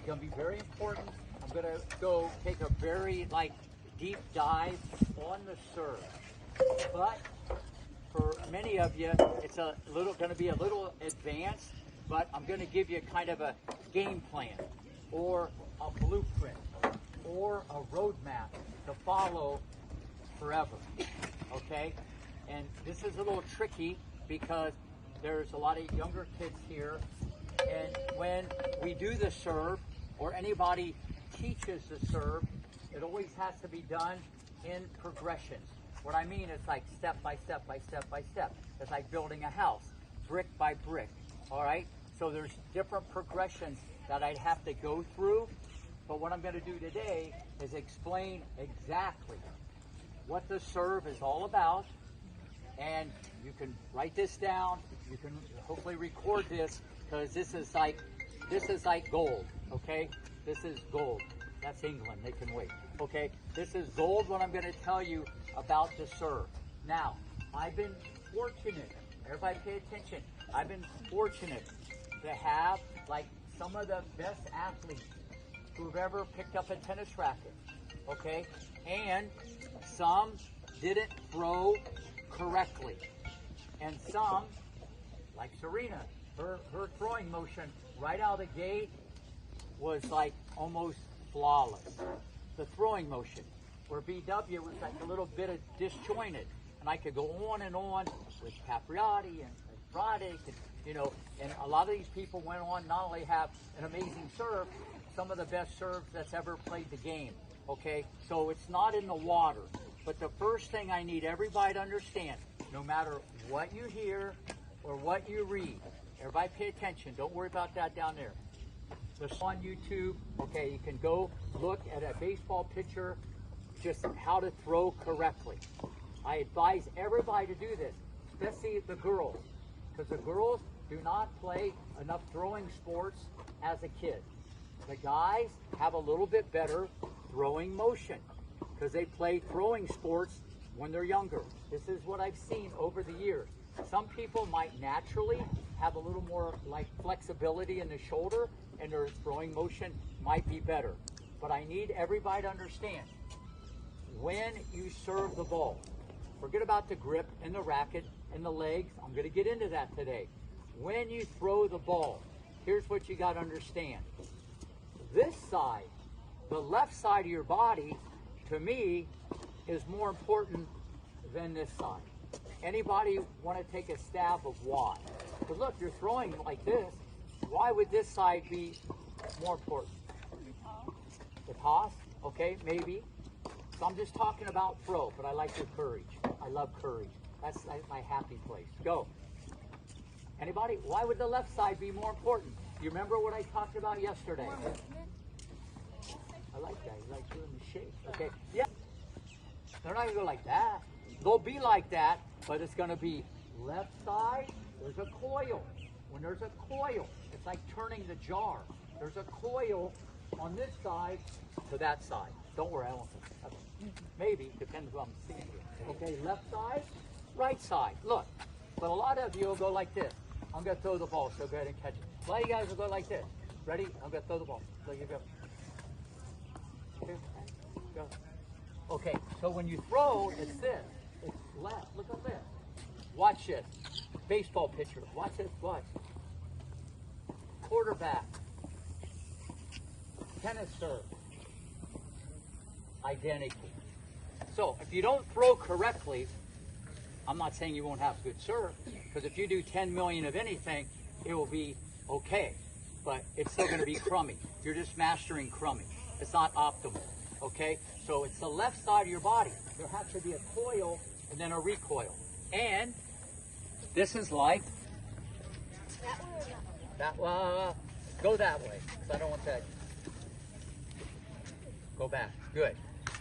going to be very important. I'm going to go take a very deep dive on the serve. But for many of you, it's going to be a little advanced, but I'm going to give you kind of a game plan or a blueprint or a roadmap to follow forever, okay? And this is a little tricky because there's a lot of younger kids here, and when we do the serve or anybody teaches the serve, it always has to be done in progressions. What I mean is like step by step by step by step. It's like building a house, brick by brick, all right? So there's different progressions that I'd have to go through, but what I'm going to do today is explain exactly what the serve is all about, and you can write this down. You can hopefully record this because this is like gold, okay? This is gold. That's England. They can wait. Okay, this is gold, what I'm going to tell you about the serve. Now, I've been fortunate. Everybody pay attention. I've been fortunate to have some of the best athletes who've ever picked up a tennis racket. Okay, and some didn't throw correctly, and some, like Serena, her throwing motion right out of the gate was almost flawless. The throwing motion, where BW was a little bit of disjointed, and I could go on and on with Capriati and Roddick, and a lot of these people went on not only have an amazing serve, some of the best serves that's ever played the game. Okay, so it's not in the water, but the first thing I need everybody to understand, no matter what you hear or what you read, everybody pay attention. Don't worry about that down there. Just on YouTube, okay, you can go look at a baseball pitcher, just how to throw correctly. I advise everybody to do this, especially the girls, because the girls do not play enough throwing sports as a kid. The guys have a little bit better throwing motion because they play throwing sports when they're younger. This is what I've seen over the years. Some people might naturally have a little more flexibility in the shoulder, and their throwing motion might be better. But I need everybody to understand, when you serve the ball, forget about the grip and the racket and the legs. I'm going to get into that today. When you throw the ball, here's what you got to understand. This side, the left side of your body, to me, is more important than this side. Anybody want to take a stab of why? Because look, you're throwing like this. Why would this side be more important? The toss? Okay, maybe. So I'm just talking about throw, but I like your courage. I love courage. That's my happy place. Go. Anybody? Why would the left side be more important? You remember what I talked about yesterday? I like that. You like doing the shake. Okay. Yeah. They're not going to go like that. They'll be like that, but it's going to be left side. There's a coil. When there's a coil, it's like turning the jar. There's a coil on this side to that side. Don't worry, I won't. Maybe, depends on the seeing you. Okay, left side, right side. Look, but a lot of you will go like this. I'm going to throw the ball, so go ahead and catch it. A lot of you guys will go like this. Ready? I'm going to throw the ball. There you go. Go. Okay, so when you throw, it's this. It's left. Look at this. Watch this. Baseball pitcher. Watch this. Watch. Quarterback. Tennis serve. Identical. So if you don't throw correctly, I'm not saying you won't have good serve, because if you do 10 million of anything, it will be okay, but it's still going to be crummy. You're just mastering crummy. It's not optimal. Okay, so it's the left side of your body. There has to be a coil and then a recoil. And this is like that way. Go that way, because I don't want that. Go back. Good.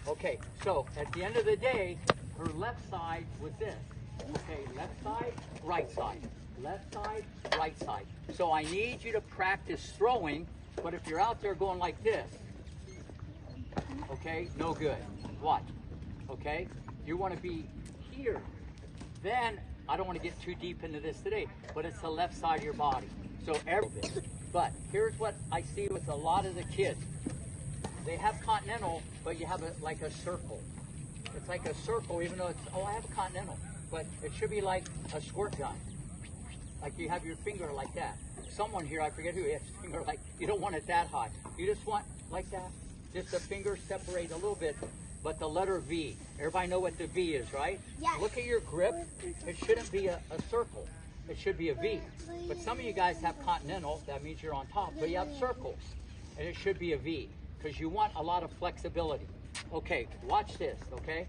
Okay, so at the end of the day, her left side was this. Okay, left side, right side. Left side, right side. So I need you to practice throwing, but if you're out there going like this, okay, no good. Watch. Okay, you want to be here. Then, I don't want to get too deep into this today, but it's the left side of your body. So every bit. But here's what I see with a lot of the kids. They have continental, but you have like a circle. It's like a circle, even though it's, oh, I have a continental. But it should be like a squirt gun. Like you have your finger like that. Someone here, I forget who, has his finger like, you don't want it that high. You just want like that. Just the fingers separate a little bit, but the letter V. Everybody know what the V is, right? Yes. Look at your grip. It shouldn't be a circle. It should be a V. But some of you guys have continental. That means you're on top. But you have circles. And it should be a V because you want a lot of flexibility. Okay, watch this, okay?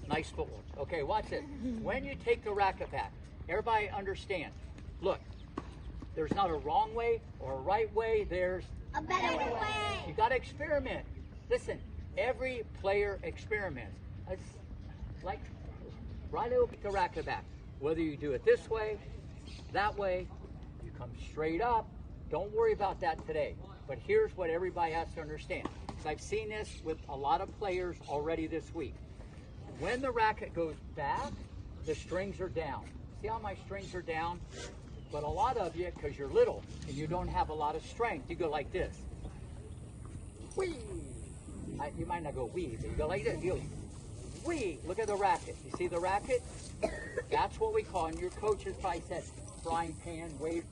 Nice footwork. Okay, watch this. When you take the racket back, everybody understand. Look, there's not a wrong way or a right way. There's A better way. you got to experiment. Listen, every player experiments. It's like right over the racket back. Whether you do it this way, that way, you come straight up. Don't worry about that today. But here's what everybody has to understand. So I've seen this with a lot of players already this week. When the racket goes back, the strings are down. See how my strings are down? But a lot of you, because you're little and you don't have a lot of strength, you go like this. Whee! You might not go wee, but you go like this. You go, whee! Look at the racket. You see the racket? That's what we call, and your coaches probably said, frying pan, wave.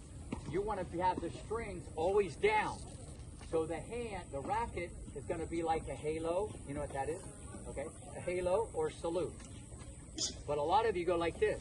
You want to have the strings always down. So the racket is going to be like a halo. You know what that is? Okay? A halo or salute. But a lot of you go like this.